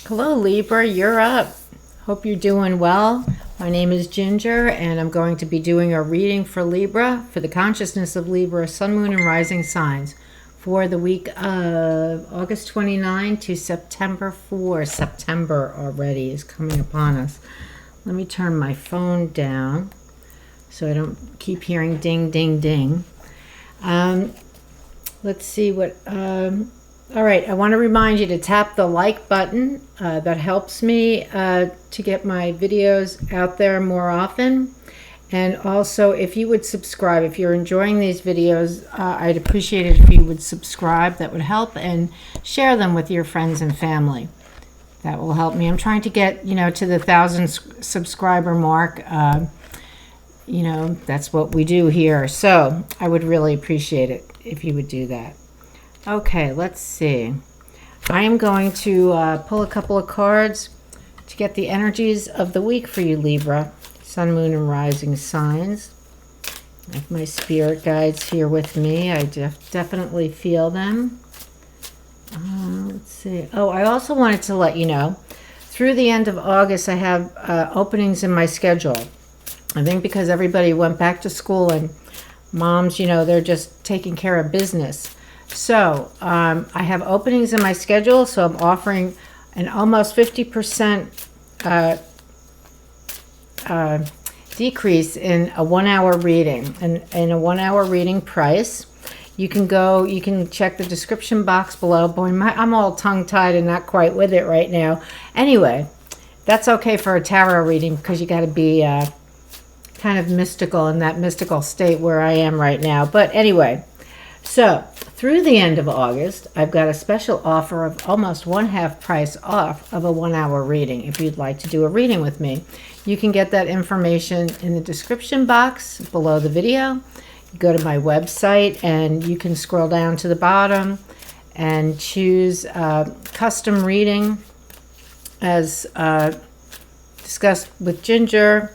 Hello, Libra, you're up. Hope you're doing well. My name is Ginger, and I'm going to be doing a reading for Libra, for the consciousness of Libra, Sun, Moon, and Rising signs for the week of August 29 to September 4. September already is coming upon us. Let me turn my phone down so I don't keep hearing ding, ding, ding. Let's see what... all right, I want to remind you to tap the like button. That helps me to get my videos out there more often. And also, if you would subscribe, if you're enjoying these videos, I'd appreciate it if you would subscribe. That would help, and share them with your friends and family. That will help me. I'm trying to get, to the 1,000 subscriber mark. That's what we do here. So I would really appreciate it if you would do that. Okay, let's see. I am going to pull a couple of cards to get the energies of the week for you, Libra. Sun, Moon, and Rising signs. I have my spirit guides here with me. I definitely feel them. Let's see. Oh, I also wanted to let you know, through the end of August, I have openings in my schedule. I think because everybody went back to school and moms, they're just taking care of business. So I have openings in my schedule, so I'm offering an almost 50% decrease in a 1-hour reading. And in a 1-hour reading price, you can check the description box below. Boy, I'm all tongue-tied and not quite with it right now. Anyway, that's okay for a tarot reading because you got to be kind of mystical, in that mystical state where I am right now. But anyway, so through the end of August, I've got a special offer of almost 1/2 price off of a 1-hour reading. If you'd like to do a reading with me, you can get that information in the description box below the video. You go to my website and you can scroll down to the bottom and choose custom reading as discussed with Ginger,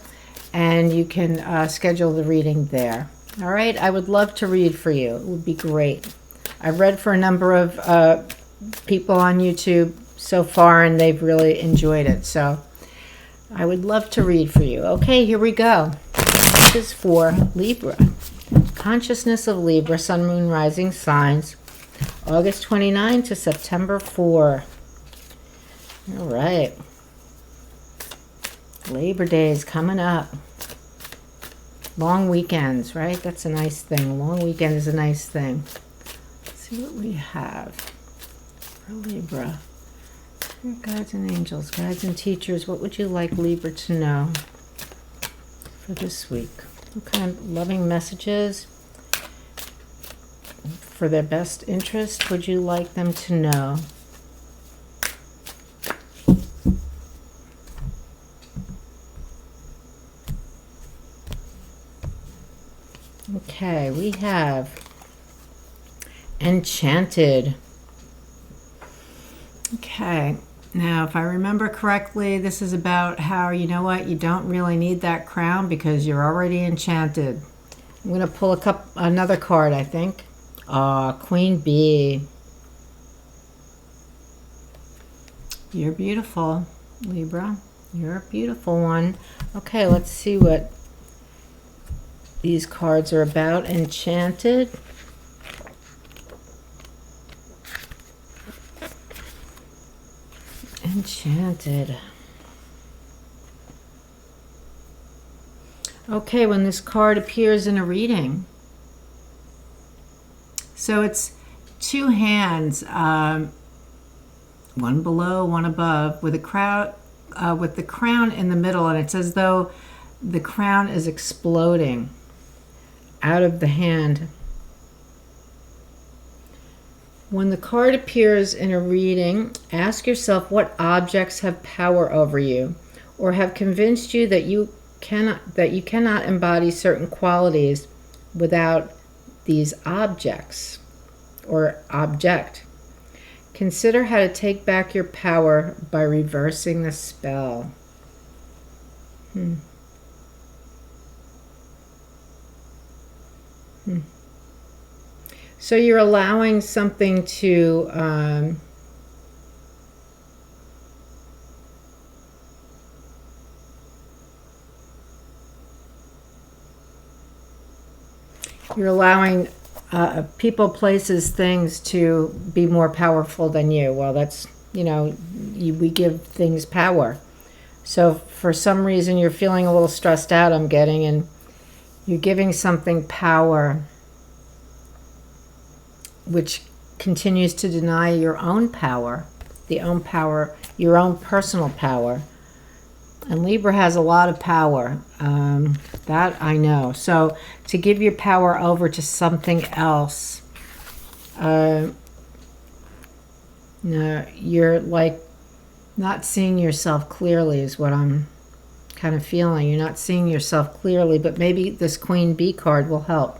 and you can schedule the reading there. All right, I would love to read for you. It would be great. I've read for a number of people on YouTube so far, and they've really enjoyed it. So I would love to read for you. Okay, here we go. This is for Libra. Consciousness of Libra, Sun, Moon, Rising signs, August 29 to September 4. All right. Labor Day is coming up. Long weekends, right? That's a nice thing. A long weekend is a nice thing. Let's see what we have for Libra. Your guides and angels, guides and teachers, what would you like Libra to know for this week? What kind of loving messages for their best interest would you like them to know? Okay, we have Enchanted. Okay, now if I remember correctly, this is about how, you don't really need that crown because you're already enchanted. I'm going to pull another card, I think. Queen Bee. You're beautiful, Libra. You're a beautiful one. Okay, let's see what these cards are about. Enchanted. Enchanted. Okay, when this card appears in a reading, so it's two hands, one below, one above, with with the crown in the middle, and it's as though the crown is exploding out of the hand. When the card appears in a reading, ask yourself what objects have power over you or have convinced you that you cannot embody certain qualities without these objects or object. Consider how to take back your power by reversing the spell. So you're allowing something to You're allowing people, places, things to be more powerful than you. Well, that's, you know, we give things power. So for some reason you're feeling a little stressed out, I'm getting, and you're giving something power which continues to deny your own power, your own personal power. And Libra has a lot of power, that I know. So to give your power over to something else, no, you're like not seeing yourself clearly is what I'm kind of feeling. You're not seeing yourself clearly, but maybe this Queen Bee card will help.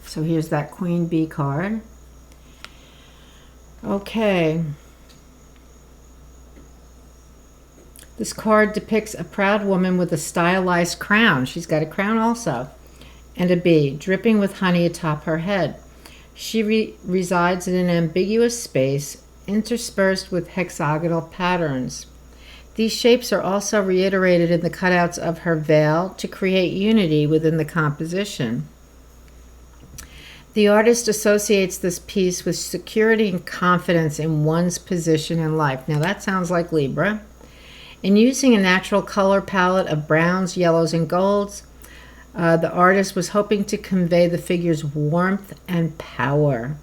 So here's that Queen Bee card. Okay. This card depicts a proud woman with a stylized crown. She's got a crown also. And a bee dripping with honey atop her head. She resides in an ambiguous space interspersed with hexagonal patterns. These shapes are also reiterated in the cutouts of her veil to create unity within the composition. The artist associates this piece with security and confidence in one's position in life. Now that sounds like Libra. In using a natural color palette of browns, yellows, and golds, the artist was hoping to convey the figure's warmth and power,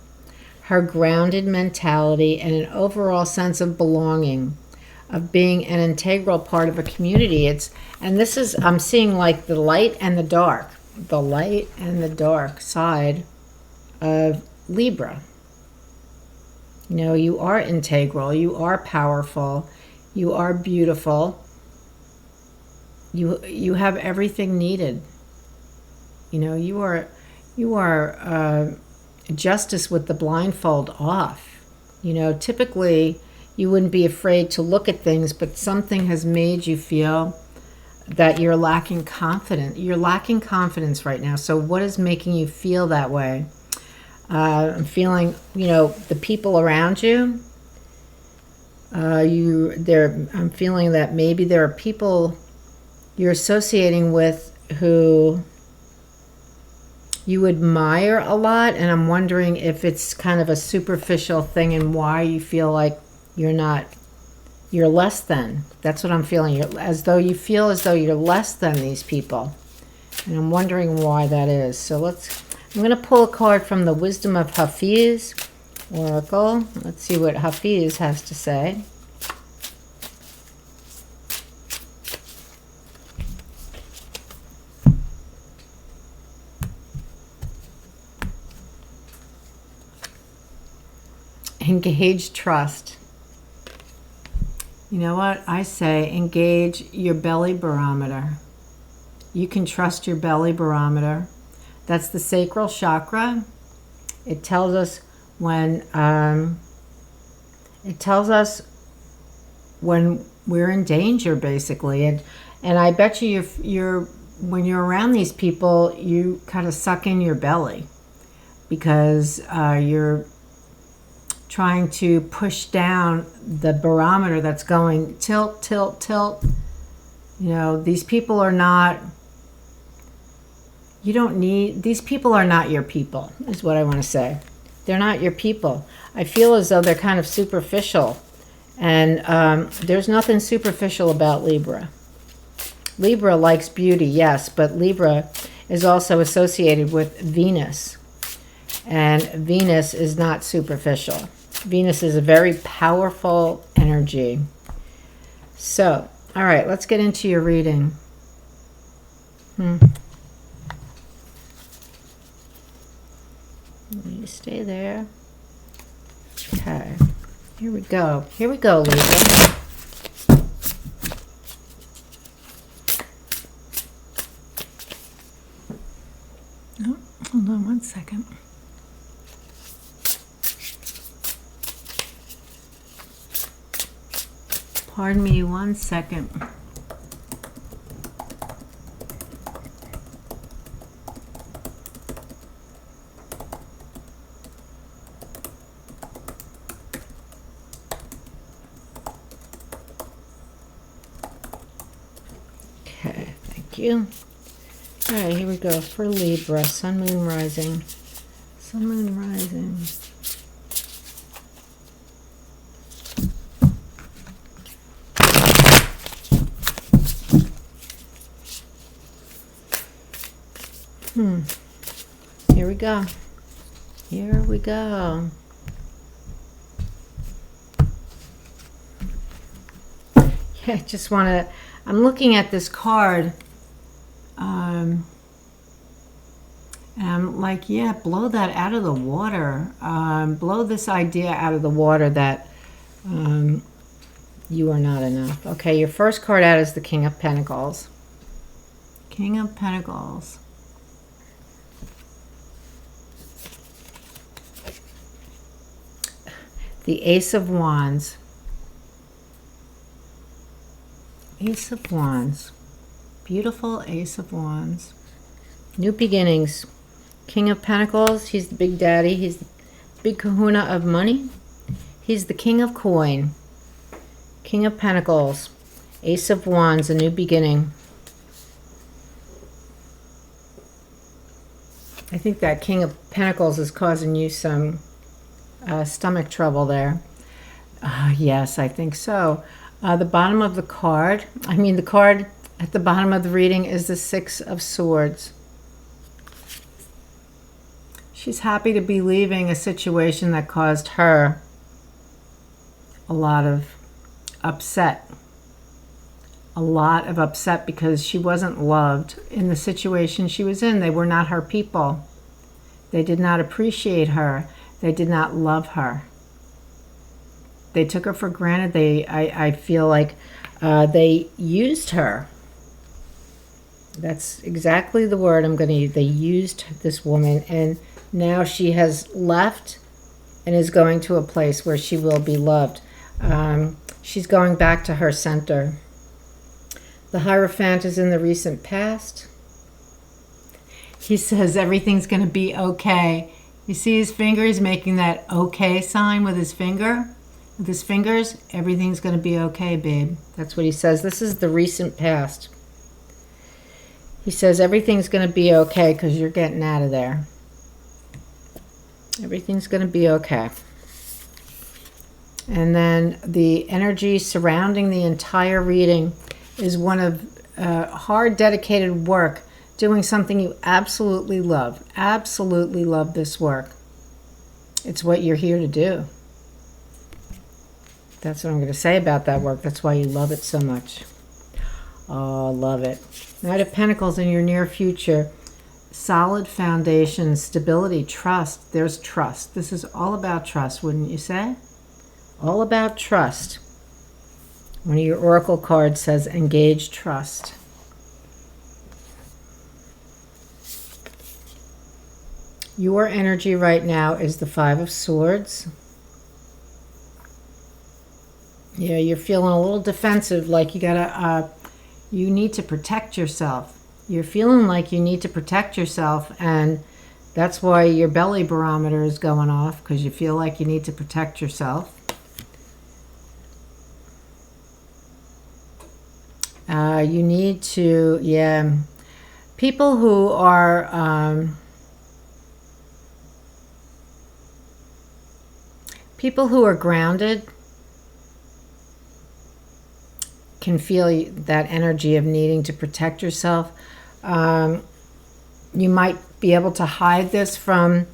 her grounded mentality, and an overall sense of belonging, of being an integral part of a community. I'm seeing like the light and the dark side of Libra. You know, you are integral, you are powerful, you are beautiful, you have everything needed. You know, you are justice with the blindfold off. You know, typically you wouldn't be afraid to look at things, but something has made you feel that you're lacking confidence. You're lacking confidence right now. So what is making you feel that way? I'm feeling, you know, the people around you. I'm feeling that maybe there are people you're associating with who you admire a lot, and I'm wondering if it's kind of a superficial thing and why you feel like you're less than. That's what I'm feeling. You feel as though you're less than these people, and I'm wondering why that is. So I'm going to pull a card from the Wisdom of Hafiz Oracle. Let's see what Hafiz has to say. Engage trust. You know what I say? Engage your belly barometer. You can trust your belly barometer. That's the sacral chakra. It tells us when we're in danger, basically. And I bet you when you're around these people, you kind of suck in your belly because you're trying to push down the barometer that's going tilt, tilt, tilt. You know, these people are not, these people are not your people, is what I want to say. They're not your people. I feel as though they're kind of superficial. And there's nothing superficial about Libra. Libra likes beauty, yes, but Libra is also associated with Venus. And Venus is not superficial. Venus is a very powerful energy. So, all right, let's get into your reading. You stay there. Okay, here we go. Here we go, Libra. Oh, hold on one second. Pardon me 1 second. Okay, thank you. All right, here we go for Libra, Sun, Moon, Rising. Sun, Moon, Rising. Here we go. Here we go. Yeah, I just want to, I'm looking at this card. And I'm like, yeah, blow that out of the water. Blow this idea out of the water that you are not enough. Okay, your first card out is the King of Pentacles. King of Pentacles. The Ace of Wands. Ace of Wands. Beautiful Ace of Wands. New beginnings. King of Pentacles. He's the big daddy. He's the big kahuna of money. He's the King of Coin. King of Pentacles. Ace of Wands. A new beginning. I think that King of Pentacles is causing you some stomach trouble there. Yes, I think so. The bottom of the card, the card at the bottom of the reading is the Six of Swords. She's happy to be leaving a situation that caused her a lot of upset. A lot of upset because she wasn't loved in the situation she was in. They were not her people. They did not appreciate her. They did not love her. They took her for granted. I feel like they used her. That's exactly the word I'm going to use. They used this woman, and now she has left and is going to a place where she will be loved. She's going back to her center. The Hierophant is in the recent past. He says everything's going to be okay. You see his finger? He's making that okay sign with his finger. With his fingers, everything's going to be okay, babe. That's what he says. This is the recent past. He says everything's going to be okay because you're getting out of there. Everything's going to be okay. And then the energy surrounding the entire reading is one of hard, dedicated work, doing something you absolutely love. Absolutely love this work. It's what you're here to do. That's what I'm going to say about that work. That's why you love it so much. Oh, love it. Knight of Pentacles in your near future. Solid foundation, stability, trust. There's trust. This is all about trust, wouldn't you say? All about trust. One of your oracle cards says engage trust. Your energy right now is the Five of Swords. Yeah, you're feeling a little defensive, like you need to protect yourself. You're feeling like you need to protect yourself, and that's why your belly barometer is going off, because you feel like you need to protect yourself. You need to, yeah, people who are grounded can feel that energy of needing to protect yourself. You might be able to hide this from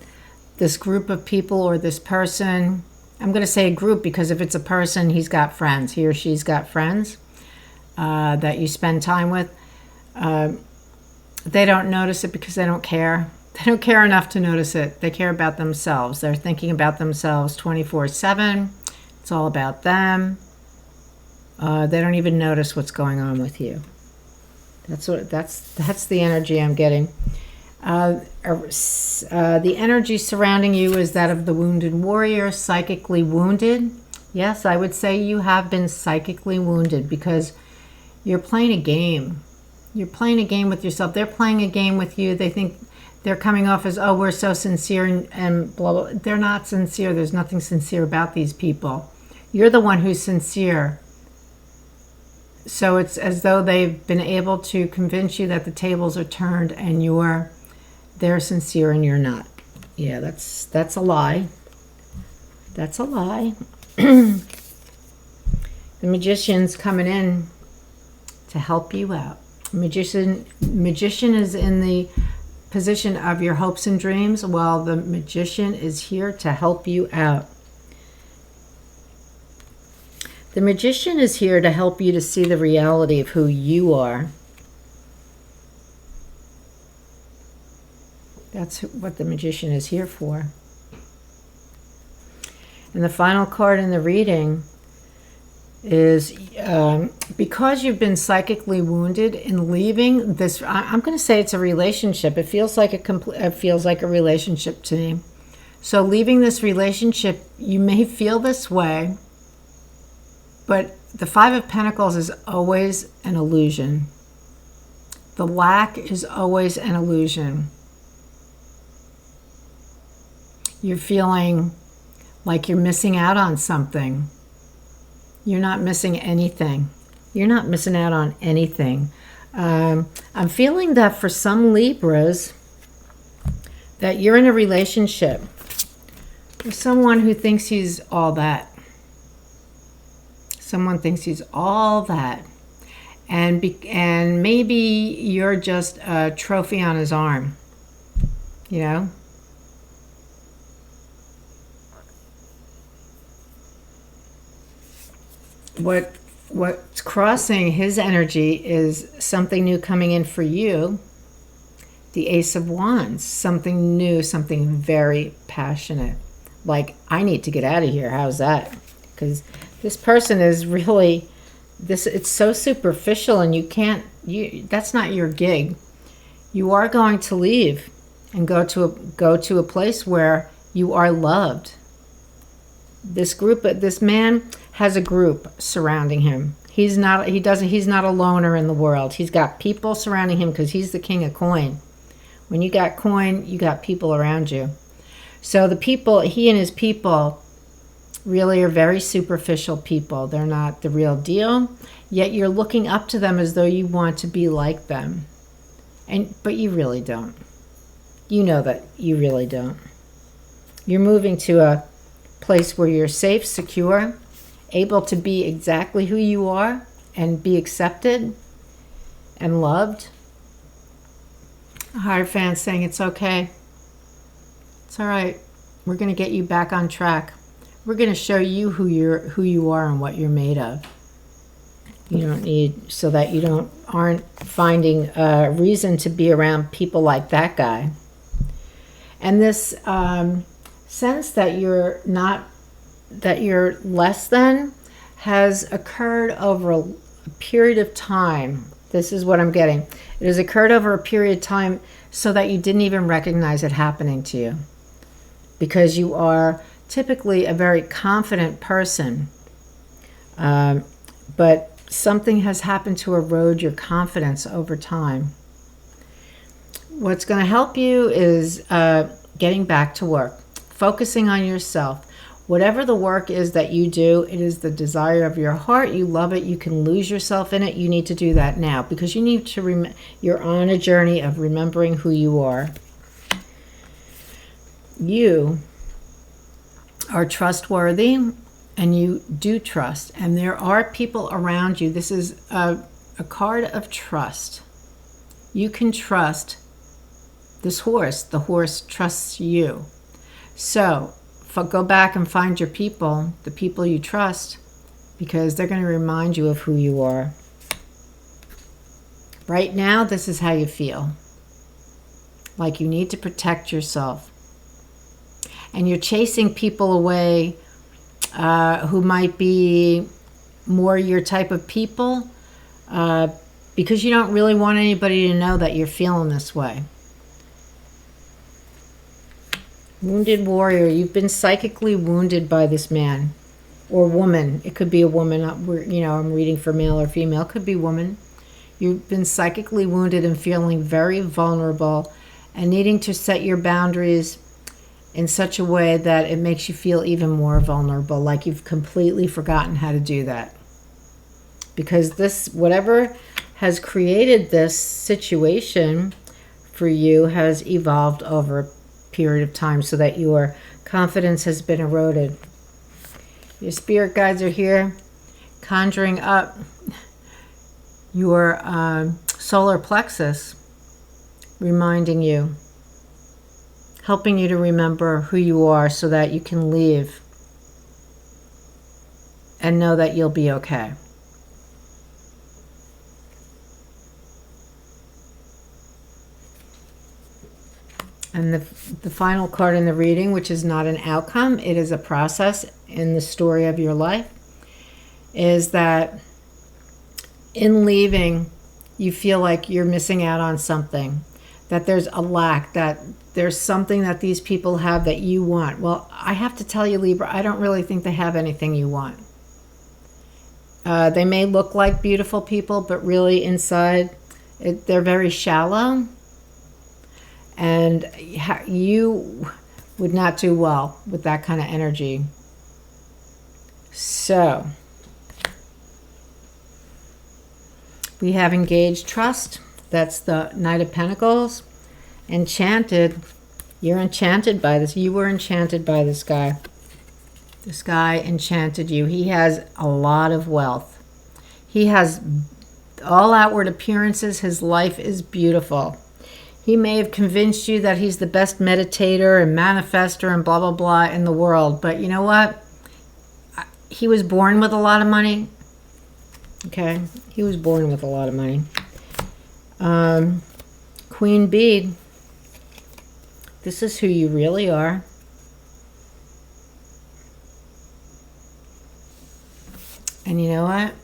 this group of people or this person. I'm going to say a group because if it's a person, he's got friends. He or she's got friends that you spend time with. They don't notice it because they don't care. They don't care enough to notice it. They care about themselves. They're thinking about themselves 24/7. It's all about them. They don't even notice what's going on with you. That's the energy I'm getting. The energy surrounding you is that of the wounded warrior, psychically wounded. Yes, I would say you have been psychically wounded because you're playing a game. You're playing a game with yourself. They're playing a game with you. They think they're coming off as, oh, we're so sincere and blah, blah. They're not sincere. There's nothing sincere about these people. You're the one who's sincere. So it's as though they've been able to convince you that the tables are turned and they're sincere and you're not. Yeah, that's a lie. That's a lie. The magician's coming in to help you out. Magician is in the position of your hopes and dreams, while the magician is here to help you out. The magician is here to help you to see the reality of who you are. That's what the magician is here for. And the final card in the reading is because you've been psychically wounded in leaving this. I'm going to say it's a relationship. It feels like a relationship to me. So leaving this relationship, you may feel this way, but the Five of Pentacles is always an illusion. The lack is always an illusion. You're feeling like you're missing out on something. You're not missing anything. You're not missing out on anything. I'm feeling that for some Libras, that you're in a relationship with someone who thinks he's all that. Someone thinks he's all that. And maybe you're just a trophy on his arm. You know? What's crossing his energy is something new coming in for you. The Ace of Wands. Something new, something very passionate. Like, I need to get out of here. How's that? Because this person is really, it's so superficial, and that's not your gig. You are going to leave and go to a place where you are loved. This man has a group surrounding him. He's not a loner in the world. He's got people surrounding him because he's the king of coin. When you got coin, you got people around you. So he and his people really are very superficial people. They're not the real deal, yet you're looking up to them as though you want to be like them. But you really don't. You know that you really don't. You're moving to a place where you're safe, secure, able to be exactly who you are and be accepted and loved. A Hierophant saying it's okay. It's all right. We're going to get you back on track. We're going to show you who you are and what you're made of. You don't need, so that you aren't finding a reason to be around people like that guy. And this sense that you're less than has occurred over a period of time. This is what I'm getting. It has occurred over a period of time so that you didn't even recognize it happening to you. Because you are typically a very confident person. But something has happened to erode your confidence over time. What's going to help you is getting back to work. Focusing on yourself. Whatever the work is that you do, it is the desire of your heart. You love it. You can lose yourself in it. You need to do that now because you need to you're on a journey of remembering who you are. You are trustworthy and you do trust. And there are people around you. This is a card of trust. You can trust this horse. The horse trusts you. So go back and find your people, the people you trust, because they're going to remind you of who you are. Right now, this is how you feel. Like you need to protect yourself. And you're chasing people away who might be more your type of people because you don't really want anybody to know that you're feeling this way. Wounded warrior, you've been psychically wounded by this man or woman. It could be a woman. I'm reading for male or female. It could be woman. You've been psychically wounded and feeling very vulnerable and needing to set your boundaries in such a way that it makes you feel even more vulnerable, like you've completely forgotten how to do that. because this, whatever has created this situation for you, has evolved over a period of time so that your confidence has been eroded. Your spirit guides are here conjuring up your solar plexus, reminding you, helping you to remember who you are so that you can leave and know that you'll be okay. And the final card in the reading, which is not an outcome, it is a process in the story of your life, is that in leaving, you feel like you're missing out on something, that there's a lack, that there's something that these people have that you want. Well, I have to tell you, Libra, I don't really think they have anything you want. They may look like beautiful people, but really inside, they're very shallow. And you would not do well with that kind of energy. So, we have engaged trust. That's the Knight of Pentacles. Enchanted. You're enchanted by this. You were enchanted by this guy. This guy enchanted you. He has a lot of wealth. He has all outward appearances. His life is beautiful. He may have convinced you that he's the best meditator and manifester and blah, blah, blah in the world. But you know what? He was born with a lot of money. Okay? He was born with a lot of money. Queen Bee. This is who you really are. And you know what?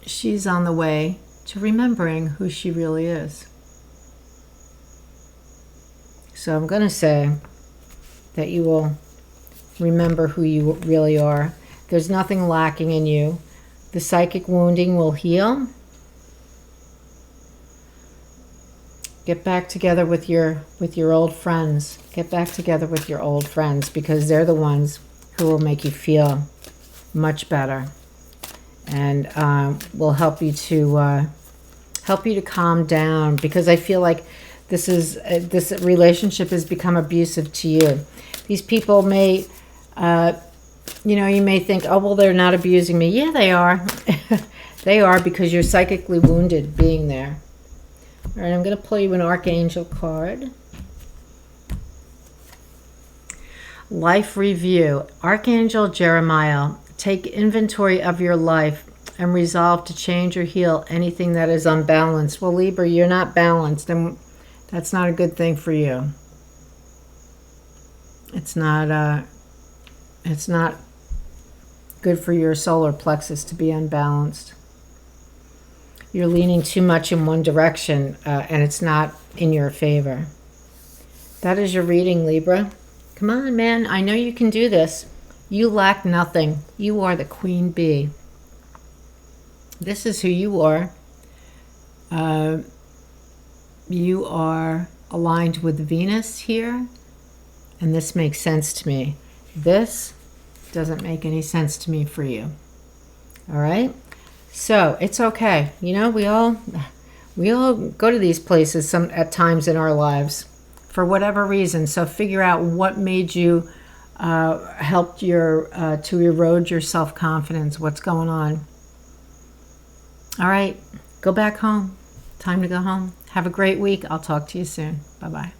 She's on the way to remembering who she really is. So I'm going to say that you will remember who you really are. There's nothing lacking in you. The psychic wounding will heal. Get back together with your old friends. Get back together with your old friends, because they're the ones who will make you feel much better, and will help you to calm down. Because I feel like this relationship has become abusive to you. These people may, you may think, oh, well, they're not abusing me. Yeah, they are. They are, because you're psychically wounded being there. All right, I'm going to pull you an Archangel card. Life Review. Archangel Jeremiah, take inventory of your life and resolve to change or heal anything that is unbalanced. Well, Libra, you're not balanced, and that's not a good thing for you. It's not good for your solar plexus to be unbalanced. You're leaning too much in one direction, and it's not in your favor. That is your reading, Libra. Come on, man. I know you can do this. You lack nothing. You are the Queen Bee. This is who you are. You are aligned with Venus here, and this makes sense to me. This doesn't make any sense to me for you. All right? So it's okay. You know, we all go to these places at times in our lives for whatever reason. So figure out what made you helped to erode your self-confidence. What's going on? All right, go back home. Time to go home. Have a great week. I'll talk to you soon. Bye-bye.